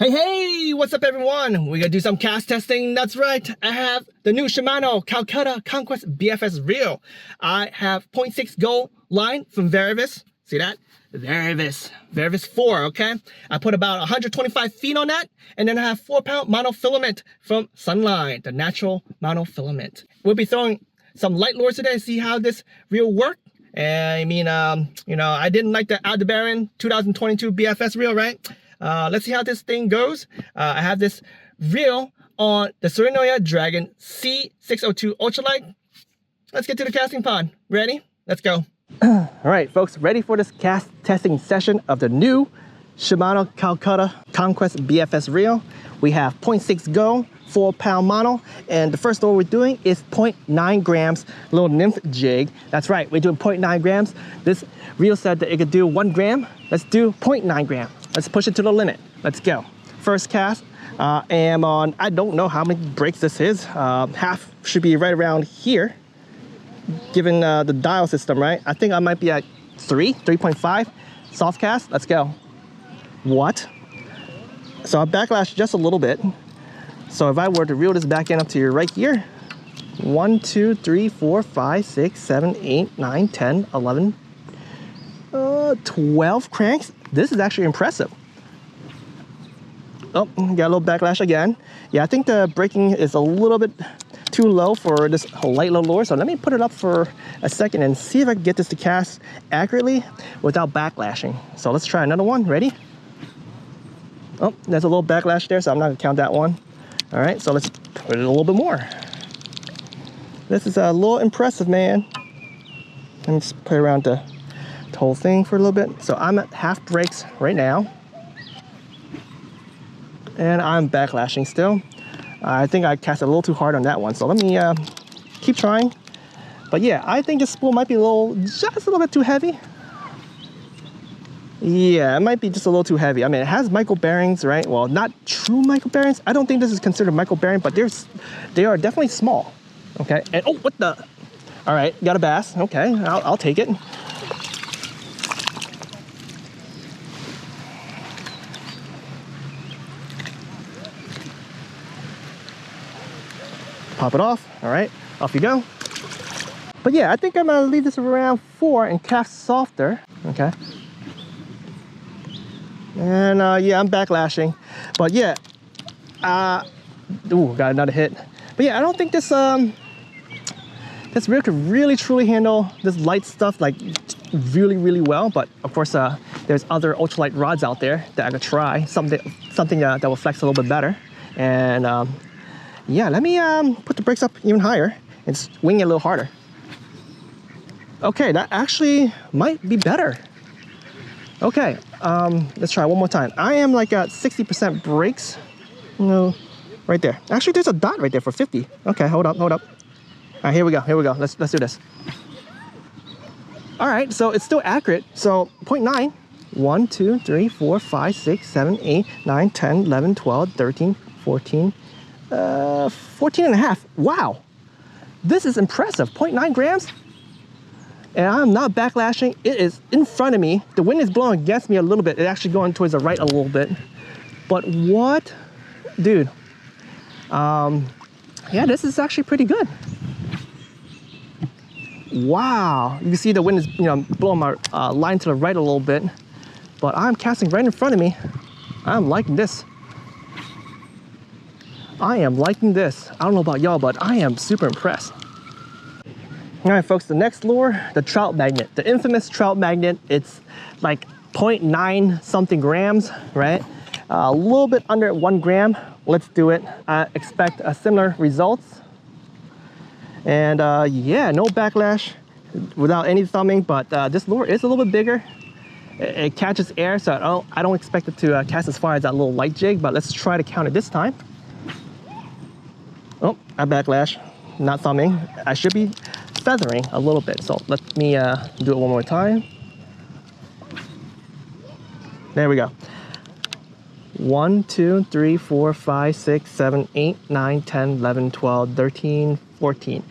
Hey, what's up everyone? We're gonna do some cast testing. That's right. I have the new Shimano Calcutta Conquest BFS reel. I have 0.6 gold line from Varivas. See that? Varivas 4, okay? I put about 125 feet on that, and then I have 4-pound monofilament from Sunline, the natural monofilament. We'll be throwing some light lures today to see how this reel works. I mean, I didn't like the Aldebaran 2022 BFS reel, right? Let's see how this thing goes. I have this reel on the Tsurinoya Dragon C602 Ultralight. Let's get to the casting pod. Ready? Let's go. All right, folks, ready for this cast testing session of the new Shimano Calcutta Conquest BFS reel. We have 0.6 go, 4-pound mono, and the first lure we're doing is 0.9 grams little nymph jig. That's right, we're doing 0.9 grams. This reel said that it could do 1 gram. Let's do 0.9 gram. Let's push it to the limit. Let's go. First cast. I am on, I don't know how many breaks this is. Half should be right around here, given the dial system, right? I think I might be at 3.5. Soft cast. Let's go. What? So I backlashed just a little bit. So if I were to reel this back in up to right here, 1, 2, 3, 4, 5, 6, 7, 8, 9, 10, 11, 12 cranks. This is actually impressive. Oh, got a little backlash again. Yeah, I think the braking is a little bit too low for this light low lure. So let me put it up for a second and see if I can get this to cast accurately without backlashing. So let's try another one. Ready? Oh, there's a little backlash there, so I'm not gonna count that one. All right, so let's put it a little bit more. This is a little impressive, man. Let me just play around the whole thing for a little bit. So I'm at half brakes right now, and I'm backlashing still. I think I cast a little too hard on that one, so let me keep trying. But yeah, I think this spool might be just a little bit too heavy. Yeah, it might be just a little too heavy. I mean, it has micro bearings, right? Well, not true micro bearings. I don't think this is considered micro bearing, but they are definitely small. Okay, and oh, what the? All right, got a bass. Okay, I'll take it. Pop it off. All right, off you go. But yeah, I think I'm gonna leave this around 4 and cast softer. Okay. And yeah, I'm backlashing. But yeah, ooh, got another hit. But yeah, I don't think this this reel could really truly handle this light stuff like really well. But of course, there's other ultralight rods out there that I could try. Something that will flex a little bit better. And yeah, let me put the brakes up even higher and swing it a little harder. Okay, that actually might be better. Okay, let's try one more time. I am like at 60% brakes. No, right there. Actually, there's a dot right there for 50. Okay, hold up. All right, here we go. Let's do this. All right, so it's still accurate. So 0.9. 1, 2, 3, 4, 5, 6, 7, 8, 9, 10, 11, 12, 13, 14, 14 and a half. Wow, this is impressive. 0.9 grams. And I'm not backlashing. It is in front of me. The wind is blowing against me a little bit. It's actually going towards the right a little bit. But what? Dude. Yeah, this is actually pretty good. Wow. You can see the wind is, blowing my line to the right a little bit. But I'm casting right in front of me. I'm liking this. I am liking this. I don't know about y'all, but I am super impressed. All right, folks, the next lure, the trout magnet, the infamous trout magnet. It's like 0.9 something grams, right? A little bit under 1 gram. Let's do it. I expect similar results. And yeah, no backlash without any thumbing, but this lure is a little bit bigger. It catches air, so I don't expect it to cast as far as that little light jig, but let's try to count it this time. Oh, I backlash, not thumbing. I should be feathering a little bit, so let me do it one more time. There we go. 1, 2, 3, 4, 5, 6, 7, 8, 9, 10, 11, 12, 13, 14.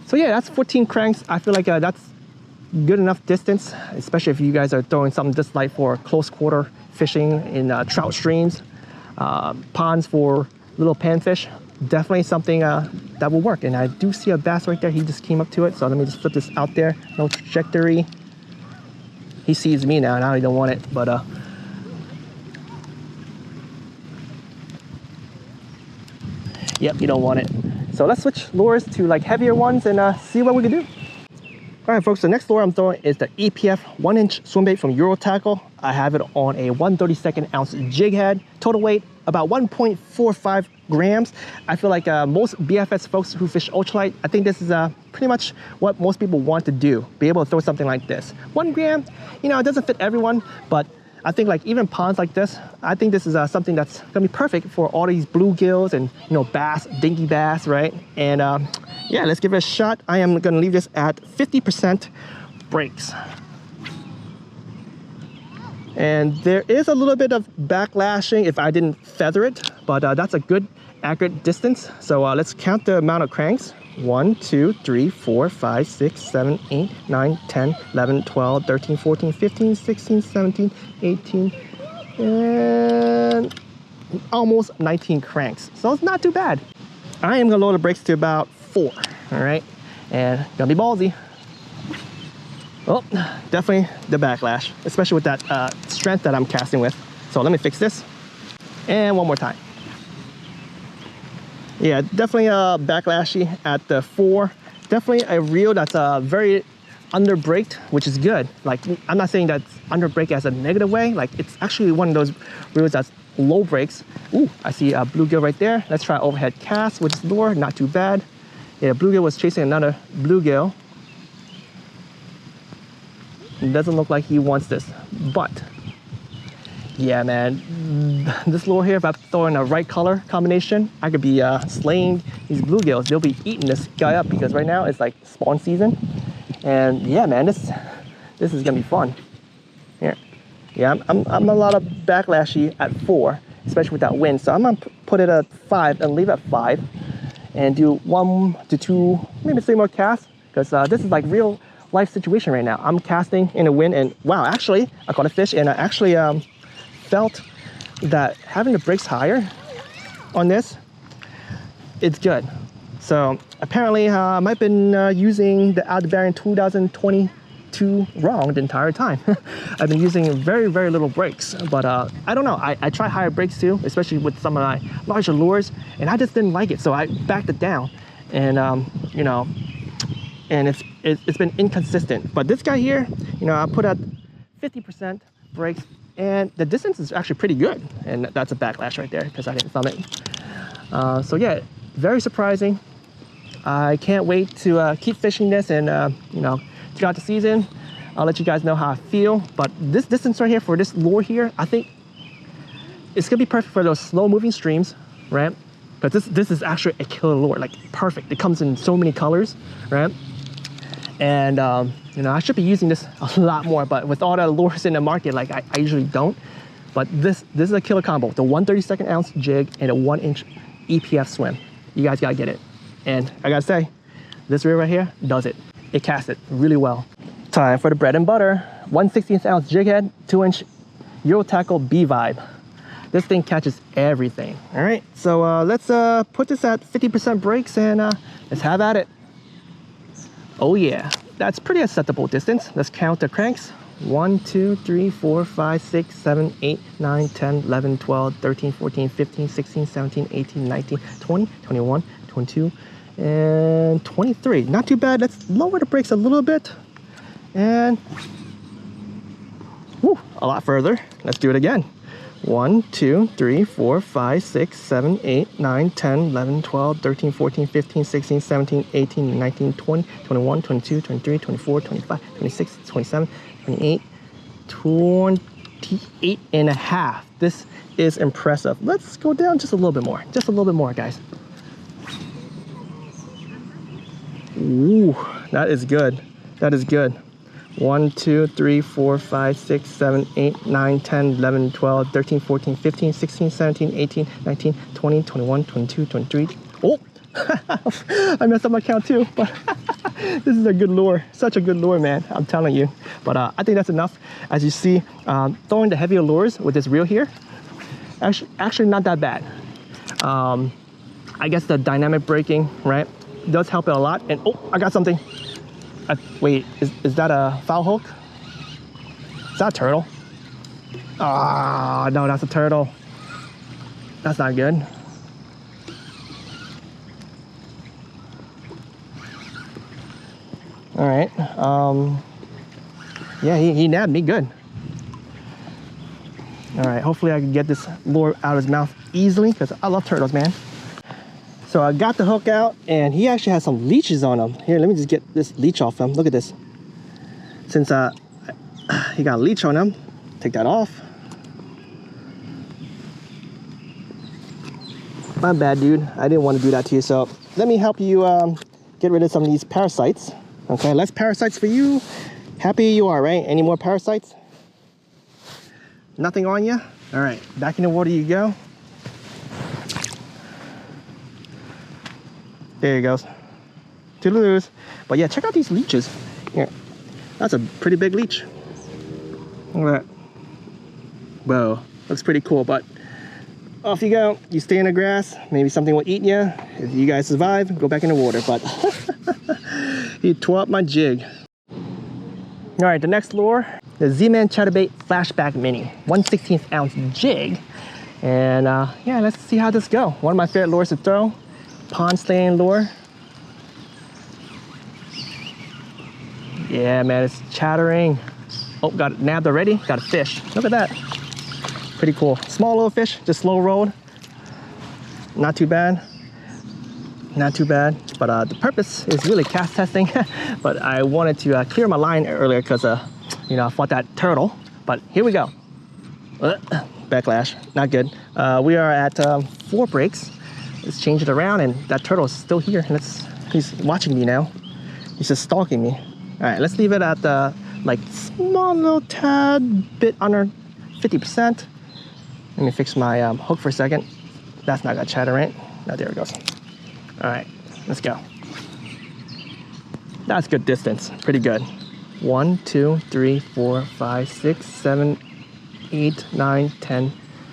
So yeah, that's 14 cranks. I feel like that's good enough distance, especially if you guys are throwing something just light for close quarter fishing in trout streams, ponds for little panfish. Definitely something that will work. And I do see a bass right there. He just came up to it. So let me just flip this out there. No trajectory. He sees me now and I don't want it, but yep, you don't want it. So let's switch lures to like heavier ones and see what we can do. All right, folks, the next lure I'm throwing is the EPF 1-inch swim bait from Tackle. I have it on a 1/32 ounce jig head. Total weight about 1.45 grams. I feel like most BFS folks who fish ultralight, I think this is pretty much what most people want to do. Be able to throw something like this. 1 gram, you know, it doesn't fit everyone, but I think like even ponds like this, I think this is something that's gonna be perfect for all these bluegills and, you know, bass, dinky bass, right? And yeah, let's give it a shot. I am gonna leave this at 50% brakes. And there is a little bit of backlashing if I didn't feather it, but that's a good accurate distance. So let's count the amount of cranks. 1, 2, 3, 4, 5, 6, 7, 8, 9, 10, 11, 12, 13, 14, 15, 16, 17, 18, and almost 19 cranks. So it's not too bad. I am gonna lower the brakes to about 4, all right? And gonna be ballsy. Oh, definitely the backlash, especially with that strength that I'm casting with. So let me fix this. And one more time. Yeah, definitely backlashy at the 4. Definitely a reel that's very under braked, which is good. Like, I'm not saying that's under brake as a negative way. Like, it's actually one of those reels that's low brakes. Ooh, I see a bluegill right there. Let's try overhead cast with this lure. Not too bad. Yeah, bluegill was chasing another bluegill. It doesn't look like he wants this, but yeah, man, this lure here, if I throw in the right color combination, I could be slaying these bluegills. They'll be eating this guy up because right now it's like spawn season. And yeah, man, this is gonna be fun. Here, yeah, I'm a lot of backlashy at 4, especially with that wind. So I'm gonna put it at 5 and leave it at 5, and do 1 to 2, maybe 3 more casts, because this is like real life situation right now. I'm casting in the wind, and wow, actually I caught a fish, and I actually felt that having the brakes higher on this, it's good. So apparently I might have been using the Aldebaran 2022 wrong the entire time. I've been using very little brakes, but I don't know, I tried higher brakes too, especially with some of my larger lures, and I just didn't like it, so I backed it down. And you know, and it's been inconsistent. But this guy here, you know, I put at 50% brakes, and the distance is actually pretty good. And that's a backlash right there because I didn't thumb it. So yeah, very surprising. I can't wait to keep fishing this, and you know, throughout the season, I'll let you guys know how I feel. But this distance right here for this lure here, I think it's gonna be perfect for those slow moving streams, right? Because this is actually a killer lure, like perfect. It comes in so many colors, right? And you know, I should be using this a lot more, but with all the lures in the market, like I usually don't. But this is a killer combo, the 1/32 ounce jig and a 1-inch EPF swim. You guys gotta get it. And I gotta say, this reel right here does it. It casts it really well. Time for the bread and butter. 1/16 ounce jig head, 2-inch Tackle B Vibe. This thing catches everything. All right, so let's put this at 50% brakes, and let's have at it. Oh yeah, that's pretty acceptable distance. Let's count the cranks. 1, 2, 3, 4, 5, 6, 7, 8, 9, 10, 11, 12, 13, 14, 15, 16, 17, 18, 19, 20, 21, 22, and 23. Not too bad. Let's lower the brakes a little bit. And whew, a lot further. Let's do it again. 1, 2, 3, 4, 5, 6, 7, 8, 9, 10, 11, 12, 13, 14, 15, 16, 17, 18, 19, 20, 21, 22, 23, 24, 25, 26, 27, 28, 28 and a half. This is impressive. Let's go down just a little bit more. Just a little bit more, guys. Ooh, that is good. That is good. 1, 2, 3, 4, 5, 6, 7, 8, 9, 10, 11, 12, 13, 14, 15, 16, 17, 18, 19, 20, 21, 22, 23. Oh, I messed up my count too, but This is a good lure, such a good lure, man, I'm telling you. But I think that's enough. As you see, throwing the heavier lures with this reel here, actually not that bad. I guess the dynamic braking, right, does help it a lot. And oh, I got something. Wait, is that a foul hook? Is that a turtle? Ah, no, that's a turtle. That's not good. All right. Yeah, he nabbed me good. All right, hopefully I can get this lure out of his mouth easily because I love turtles, man. So I got the hook out and he actually has some leeches on him. Here, let me just get this leech off him. Look at this. Since he got a leech on him, take that off. My bad, dude. I didn't want to do that to you. So let me help you get rid of some of these parasites. Okay, less parasites for you. Happy you are, right? Any more parasites? Nothing on you? All right, back in the water you go. There he goes. Toodaloos. But yeah, check out these leeches. Here, that's a pretty big leech. Look at that. Whoa, looks pretty cool, but off you go. You stay in the grass, maybe something will eat you. If you guys survive, go back in the water, but he tore up my jig. All right, the next lure, the Z-Man Chatterbait Flashback Mini, 1/16 ounce jig. And yeah, let's see how this go. One of my favorite lures to throw, pond staying lure. Yeah, man, it's chattering. Oh, got it nabbed already, got a fish. Look at that. Pretty cool. Small little fish, just slow rolled. Not too bad. Not too bad. But the purpose is really cast testing. But I wanted to clear my line earlier because, you know, I fought that turtle. But here we go. Backlash, not good. We are at 4 breaks. Let's change it around, and that turtle is still here. He's watching me now. He's just stalking me. All right, let's leave it at like small little tad bit under 50%. Let me fix my hook for a second. That's not gonna chatter, right? No, there it goes. All right, let's go. That's good distance, pretty good. 1, 2, 3, 4, 5, 6, 7, 8, 9, 10,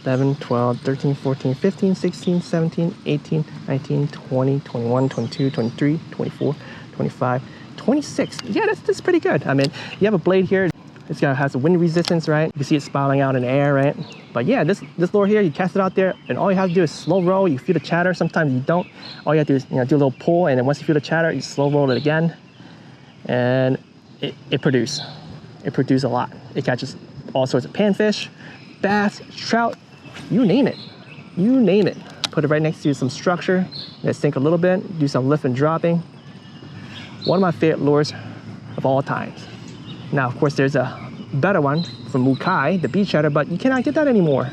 11, 12, 13, 14, 15, 16, 17, 18, 19, 20, 21, 22, 23, 24, 25, 26. Yeah, that's pretty good. I mean, you have a blade here. It's gonna have some wind resistance, right? You can see it spiraling out in the air, right? But yeah, this lure here, you cast it out there, and all you have to do is slow roll. You feel the chatter. Sometimes you don't. All you have to do is, you know, do a little pull, and then once you feel the chatter, you slow roll it again, and it produces. It produces a lot. It catches all sorts of panfish, bass, trout, you name it. You name it. Put it right next to some structure. Let it sink a little bit. Do some lift and dropping. One of my favorite lures of all times. Now, of course, there's a better one from Mukai, the beach chatter, but you cannot get that anymore.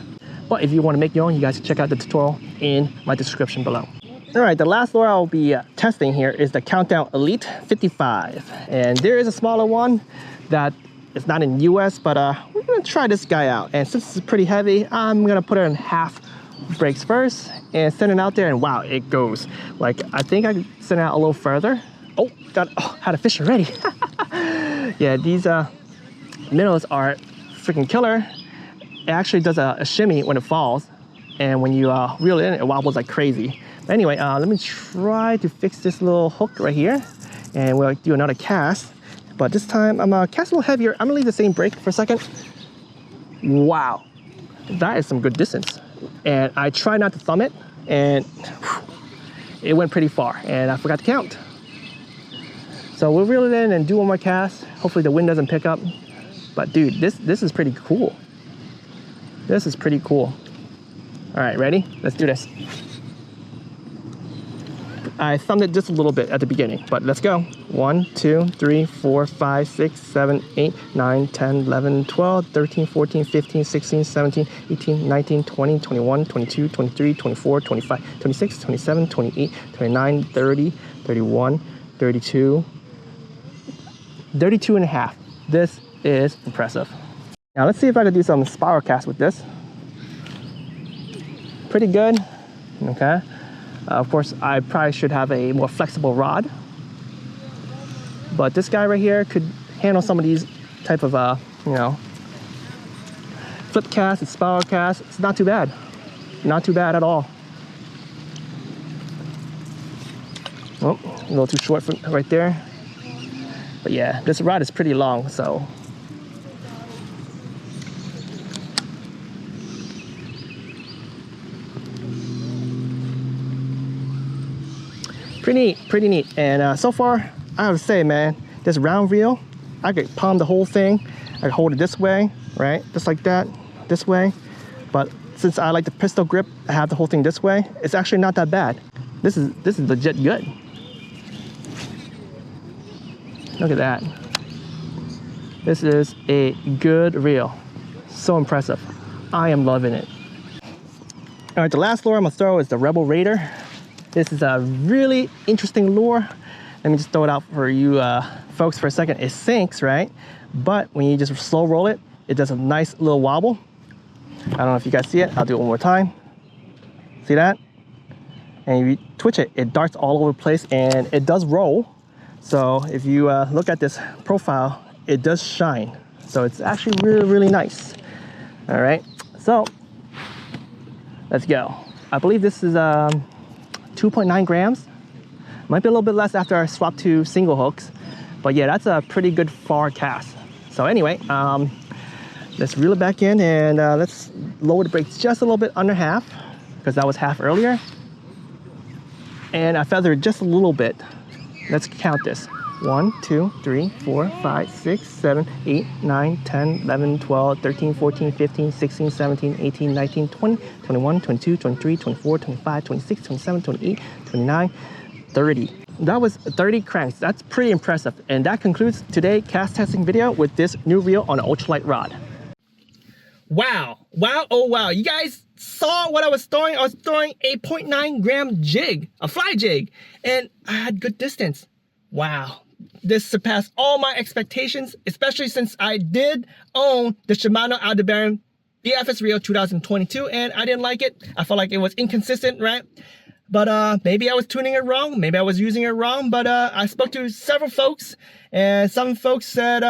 But if you want to make your own, you guys can check out the tutorial in my description below. All right, the last lure I'll be testing here is the Countdown Elite 55. And there is a smaller one that is not in US, but we're gonna try this guy out. And since it's pretty heavy, I'm gonna put it in half breaks first and send it out there, and wow, it goes. Like, I think I can send it out a little further. Oh, had a fish already. Yeah, these minnows are freaking killer. It actually does a shimmy when it falls, and when you reel it in, it wobbles like crazy. But anyway, let me try to fix this little hook right here, and we'll do another cast. But this time I'm gonna cast a little heavier. I'm gonna leave the same break for a second. Wow, that is some good distance. And I tried not to thumb it, and it went pretty far, and I forgot to count. So we'll reel it in and do one more cast. Hopefully the wind doesn't pick up. But dude, this is pretty cool. This is pretty cool. All right, ready? Let's do this. I thumbed it just a little bit at the beginning, but let's go. 1, 2, 3, 4, 5, 6, 7, 8, 9, 10, 11, 12, 13, 14, 15, 16, 17, 18, 19, 20, 21, 22, 23, 24, 25, 26, 27, 28, 29, 30, 31, 32, 32 and a half. This is impressive. Now let's see if I can do some spiral cast with this. Pretty good, okay. Of course, I probably should have a more flexible rod. but this guy right here could handle some of these type of you know, flip cast and spiral cast. It's not too bad, not too bad at all. Oh, a little too short for right there, but yeah, this rod is pretty long, so pretty neat. And so far, I have to say, man, this round reel, I could palm the whole thing. I could hold it this way, right, just like that, this way. But since I like the pistol grip, I have the whole thing this way. It's actually not that bad. This is legit good. Look at that. This is a good reel. So impressive. I am loving it. All right, the last lure I'm gonna throw is the raWr. This is a really interesting lure. Let me just throw it out for you folks for a second. It sinks, right? But when you just slow roll it, it does a nice little wobble. I don't know if you guys see it. I'll do it one more time. See that? And if you twitch it, it darts all over the place and it does roll. So if you look at this profile, it does shine. So it's actually really, really nice. All right, so let's go. I believe this is 2.9 grams. Might be a little bit less after I swap to single hooks. But yeah, that's a pretty good far cast. So anyway, let's reel it back in and let's lower the brakes just a little bit under half, because that was half earlier. And I feathered just a little bit. Let's count this. 1, 2, 3, 4, 5, 6, 7, 8, 9, 10, 11, 12, 13, 14, 15, 16, 17, 18, 19, 20, 21, 22, 23, 24, 25, 26, 27, 28, 29, 30. That was 30 cranks. That's pretty impressive. And that concludes today's cast testing video with this new reel on an ultralight rod. Wow, wow, oh wow. You guys saw what I was throwing. I was throwing a 0.9 gram jig, a fly jig, and I had good distance. Wow, this surpassed all my expectations, especially since I did own the Shimano Aldebaran BFS reel 2022, and I didn't like it. I felt like it was inconsistent, right? But maybe I was tuning it wrong, maybe I was using it wrong, but I spoke to several folks, and some folks said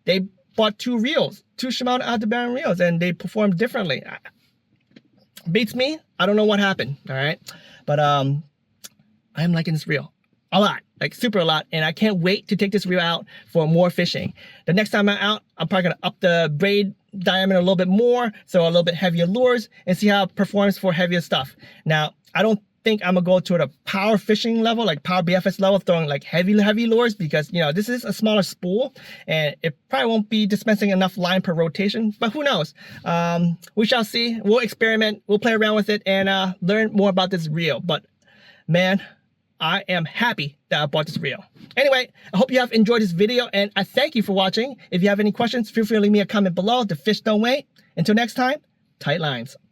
they bought two Shimano Aldebaran reels, and they performed differently. Beats me, I don't know what happened, all right? But I'm liking this reel a lot, like super a lot, and I can't wait to take this reel out for more fishing. The next time I'm out, I'm probably gonna up the braid diameter a little bit more, so a little bit heavier lures, and see how it performs for heavier stuff. Now, I don't think I'm gonna go to the power fishing level, like power BFS level, throwing like heavy lures, because you know this is a smaller spool and it probably won't be dispensing enough line per rotation, but who knows. We shall see. We'll experiment, we'll play around with it, and learn more about this reel. But man, I am happy that I bought this reel. Anyway, I hope you have enjoyed this video, and I thank you for watching. If you have any questions, feel free to leave me a comment below. The fish don't wait. Until next time, tight lines.